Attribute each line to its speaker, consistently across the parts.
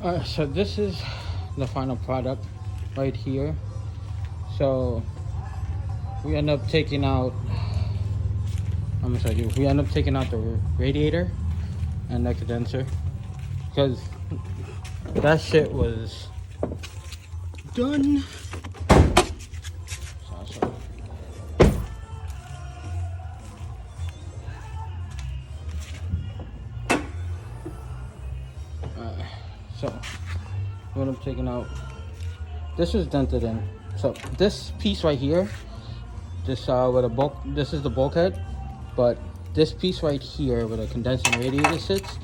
Speaker 1: So this is the final product right here. So we end up taking out, I'm gonna show you, we end up taking out the radiator and the condenser because that shit was done. So, so we end up taking out, this was dented in. So this piece right here, this with a bulk, this is the bulkhead, but this piece right here where the condenser radiator sits,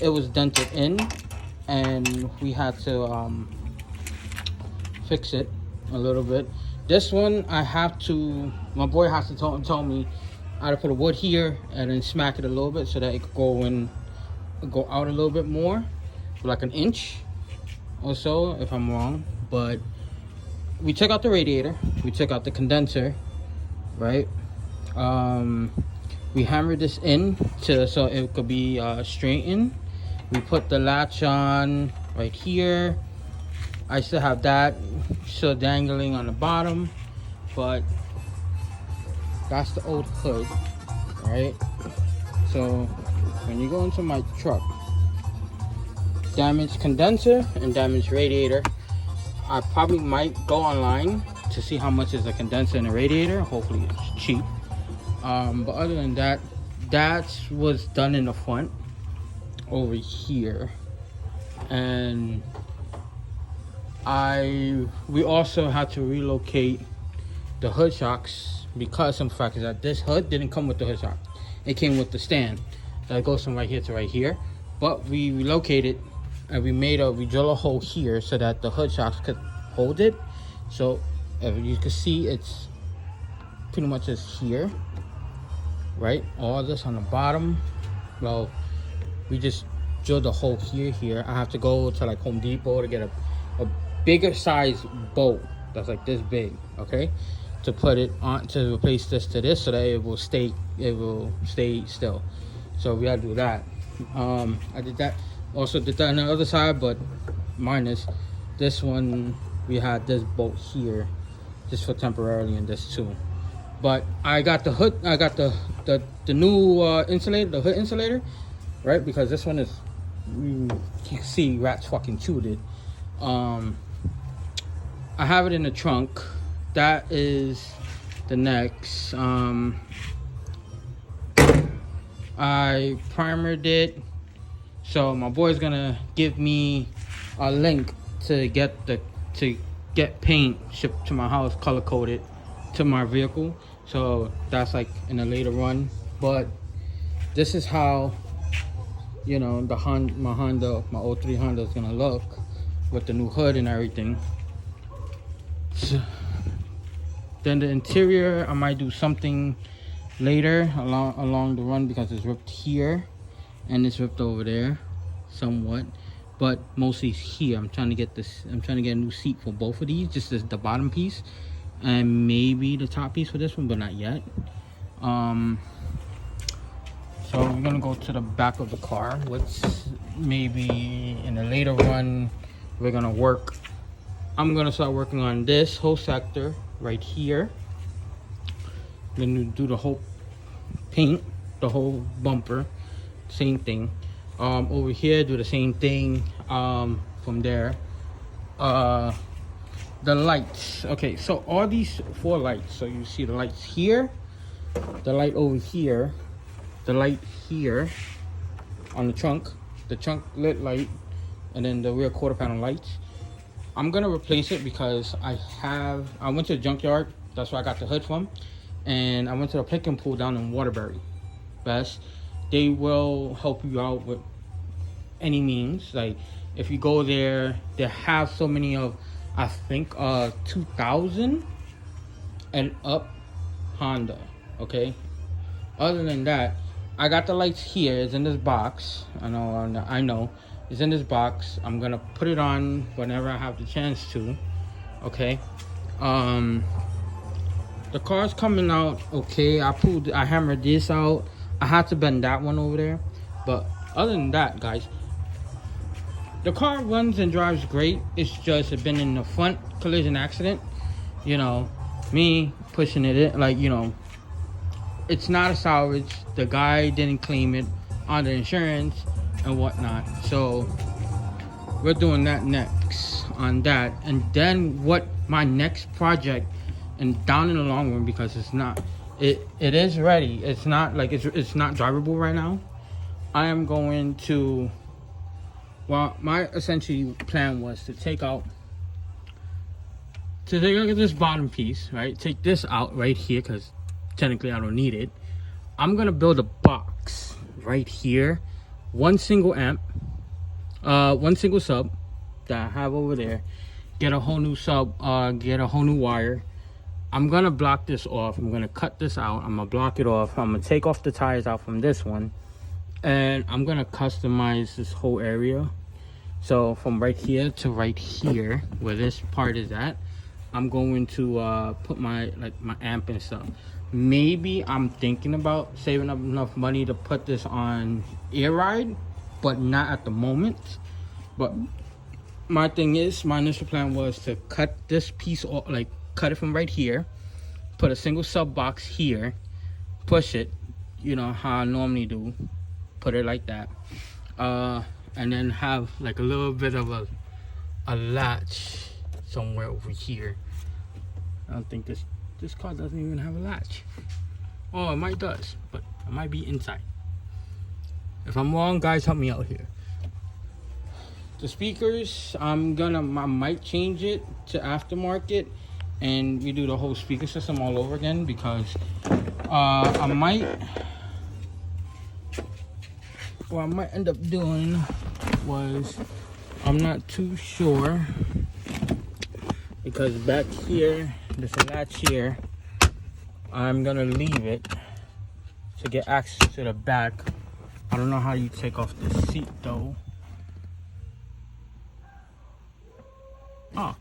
Speaker 1: it was dented in, and we had to fix it a little bit. This one I have to, my boy has to tell me I had to put a wood here and then smack it a little bit so that it could go out a little bit more, like an inch or so if I'm wrong. But we took out the radiator, we took out the condenser, right? We hammered this in so it could be straightened. We put the latch on right here. I still have that still dangling on the bottom, but that's the old hood, right? So when you go into my truck, damaged condenser and damaged radiator, I probably might go online to see how much is a condenser and a radiator. Hopefully it's cheap. But other than that, that was done in the front over here. And we also had to relocate the hood shocks because some fact is that this hood didn't come with the hood shock. It came with the stand that goes from right here to right here. But we relocated and we drill a hole here so that the hood shocks could hold it. So if you can see, it's pretty much just here, right? All this on the bottom. Well, we just drilled a hole here. I have to go to like Home Depot to get a bigger size bolt that's like this big, okay, to put it on, to replace this to this so that it will stay still. So we had to do that. I did that. Also did that on the other side, but minus this one, we had this bolt here just for temporarily, and this too. But I got the hood, I got the new insulator, the hood insulator, right? Because this one is, you can't see, rats fucking chewed it. I have it in the trunk. That is the next. I primered it. So my boy's gonna give me a link to get paint shipped to my house, color coded to my vehicle. So that's like in a later run. But this is how, you know, my 03 Honda is gonna look with the new hood and everything. So, then the interior, I might do something later along the run because it's ripped here and it's ripped over there somewhat, but mostly here. I'm trying to get a new seat for both of these, just the bottom piece and maybe the top piece for this one, but not yet. So we're gonna go to the back of the car, which maybe in a later run we're gonna work. I'm gonna start working on this whole sector right here. Then we do the whole paint, the whole bumper, same thing. Over here, do the same thing. From there, the lights. Okay, so all these 4 lights. So you see the lights here, the light over here, the light here on the trunk lit light, and then the rear quarter panel lights. I'm gonna replace it because I went to the junkyard. That's where I got the hood from, and I went to the pick and pull down in Waterbury. Best, they will help you out with any means. Like if you go there, they have so many of, I think 2000 and up Honda. Okay. Other than that, I got the lights here. It's in this box. I know. It's in this box. I'm gonna put it on whenever I have the chance to. Okay. The car's coming out okay. I hammered this out. I had to bend that one over there. But other than that, guys, The car runs and drives great. It's just it been in the front collision accident. You know, me pushing it in, like, you know, it's not a salvage. The guy didn't claim it on the insurance and whatnot. So we're doing that next on that. And then what my next project, and down in the long run, because it's not, it is ready. It's not like it's not drivable right now. I am going to, well, my essentially plan was to take out this bottom piece, right? Take this out right here, because technically I don't need it. I'm gonna build a box right here, one single amp, one single sub that I have over there, get a whole new sub, get a whole new wire. I'm gonna block this off. I'm gonna cut this out. I'm gonna block it off. I'm gonna take off the tires out from this one, and I'm gonna customize this whole area. So from right here to right here, where this part is at, I'm going to put my amp and stuff. Maybe I'm thinking about saving up enough money to put this on Air Ride, but not at the moment. But my thing is, my initial plan was to cut this piece off, like cut it from right here, put a single sub box here, push it, you know how I normally do, put it like that, and then have like a little bit of a latch somewhere over here. I don't think this car doesn't even have a latch. Oh, it might does, but it might be inside. If I'm wrong, guys, help me out here. The speakers, I might change it to aftermarket and redo the whole speaker system all over again, because I might end up doing was, I'm not too sure, because back here there's a latch here. I'm gonna leave it to get access to the back. I don't know how you take off the seat though. Oh,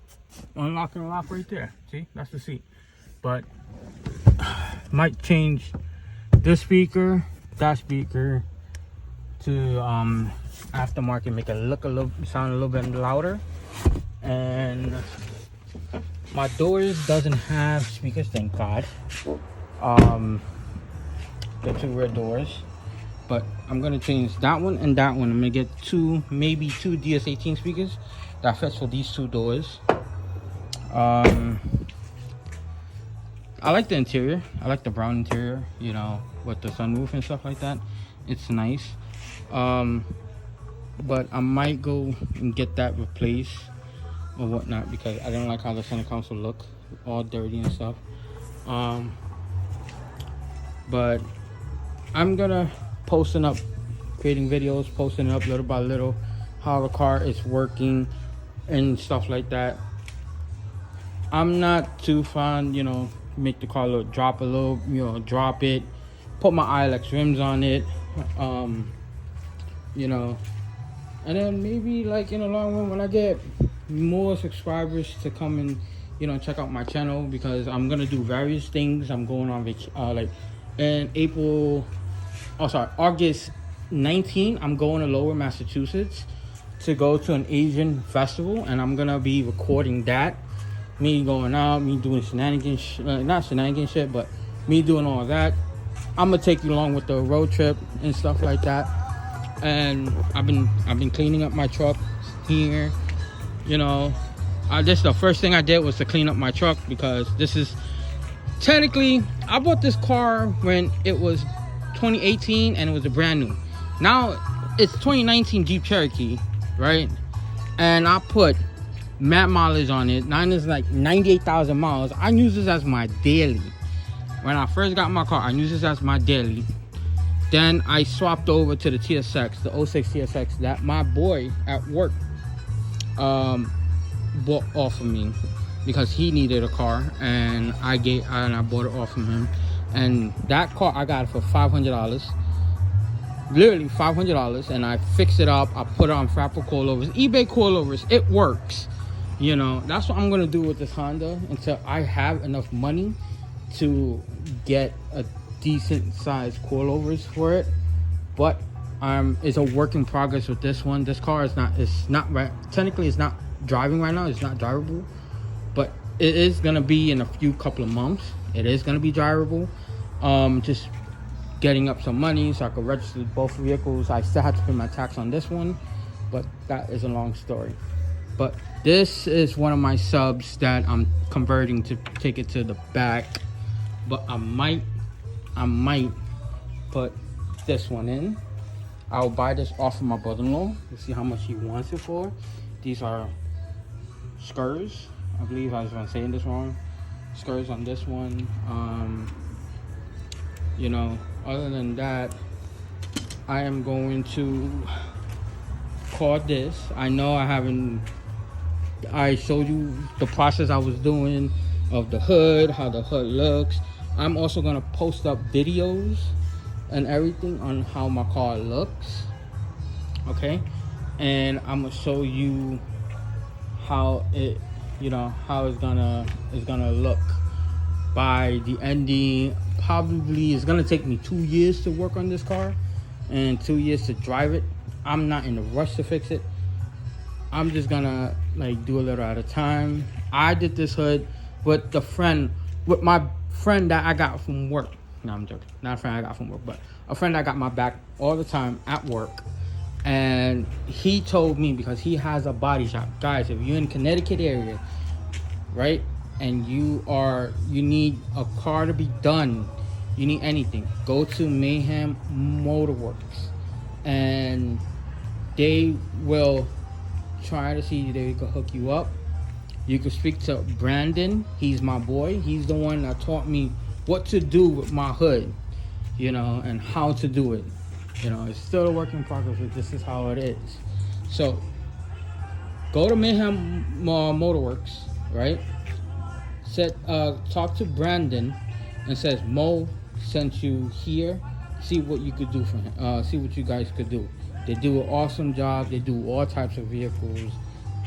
Speaker 1: unlock and lock right there. See, that's the seat. But might change this speaker, that speaker to aftermarket, make it look sound a little bit louder. And my doors doesn't have speakers, thank God. The two rear doors, but I'm gonna change that one and that one. I'm gonna get maybe two DS18 speakers that fits for these two doors. I like the interior. I like the brown interior, you know, with the sunroof and stuff like that. It's nice. But I might go and get that replaced or whatnot, because I don't like how the center console look, all dirty and stuff. But I'm gonna posting up, creating videos, posting up little by little how the car is working and stuff like that. I'm not too fond, you know, make the car drop it, put my ILX rims on it, you know, and then maybe like in the long run, when I get more subscribers to come and, you know, check out my channel, because I'm gonna do various things. I'm going on like in August 19, I'm going to Lower Massachusetts to go to an Asian festival, and I'm gonna be recording that. Me going out, me doing shenanigans, not shenanigans shit, but me doing all that. I'm gonna take you along with the road trip and stuff like that. And I've been cleaning up my truck here, you know. This the first thing I did was to clean up my truck, because this is technically, I bought this car when it was 2018 and it was a brand new. Now it's 2019 Jeep Cherokee, right? And I put mad mileage on it. Mine is like 98,000 miles. I use this as my daily. When I first got my car, I used this as my daily. Then I swapped over to the TSX, the 06 TSX that my boy at work bought off of me, because he needed a car, and I bought it off of him. And that car I got it for $500, literally $500, and I fixed it up. I put it on Frapple coilovers, eBay coilovers. It works, you know. That's what I'm gonna do with this Honda until I have enough money to get a decent size coilovers for it. But It's a work in progress with this one. This car is not, it's not right, technically it's not driving right now, it's not drivable, but it is gonna be in a couple of months. It is gonna be drivable. Just getting up some money so I could register both vehicles. I still have to pay my tax on this one, but that is a long story. But this is one of my subs that I'm converting to take it to the back, but I might put this one in. I'll buy this off of my brother-in-law to see how much he wants it for. These are skirts. I believe I was saying this wrong. Skirts on this one. You know, other than that, I am going to call this. I know I showed you the process I was doing of the hood, how the hood looks. I'm also gonna post up videos and everything on how my car looks, okay? And I'm gonna show you how it, you know, how it's gonna look by the ending. Probably it's gonna take me 2 years to work on this car and 2 years to drive it. I'm not in a rush to fix it. I'm just gonna like do a little at a time. I did this hood with my friend that I got from work. No, I'm joking. Not a friend I got from work, but a friend that got my back all the time at work. And he told me, because he has a body shop. Guys, if you're in Connecticut area, right, and you need a car to be done, you need anything, go to Mayhem Motorworks, and they will try to see if they can hook you up. You can speak to Brandon. He's my boy. He's the one that taught me what to do with my hood, you know, and how to do it. You know, it's still a work in progress, but this is how it is. So go to Mayhem Motorworks, right? Talk to Brandon and says Mo sent you here. See what you could do for him. See what you guys could do. They do an awesome job. They do all types of vehicles.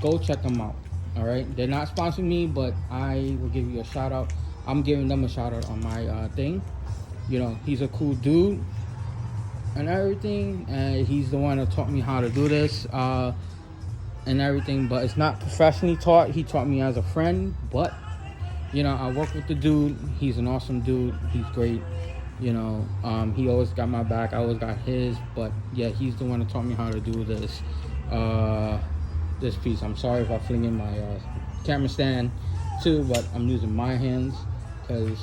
Speaker 1: Go check them out. All right. They're not sponsoring me, but I will give you a shout out. I'm giving them a shout out on my thing. You know, he's a cool dude and everything, and he's the one that taught me how to do this and everything. But it's not professionally taught. He taught me as a friend, but you know, I work with the dude. He's an awesome dude. He's great. You know, he always got my back. I always got his. But yeah, he's the one that taught me how to do this this piece. I'm sorry if I fling in my camera stand too, but I'm using my hands because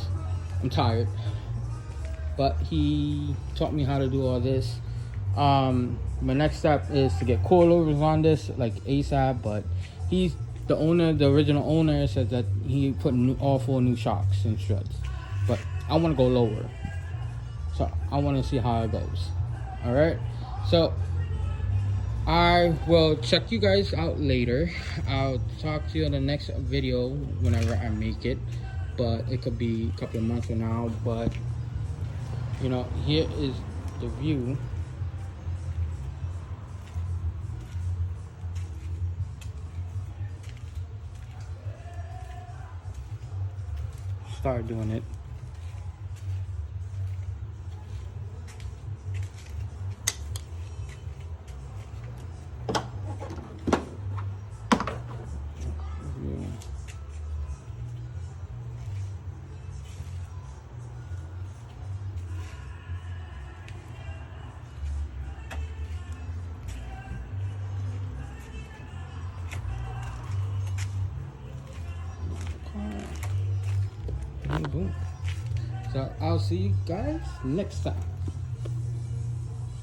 Speaker 1: I'm tired. But he taught me how to do all this. My next step is to get coilovers on this like ASAP. But he's the owner, the original owner, said that he put all 4 new shocks and struts. But I want to go lower, so I want to see how it goes. All right, so I will check you guys out later. I'll talk to you in the next video whenever I make it, but it could be a couple of months from now. But you know, here is the view. Start doing it. Boom. So I'll see you guys next time.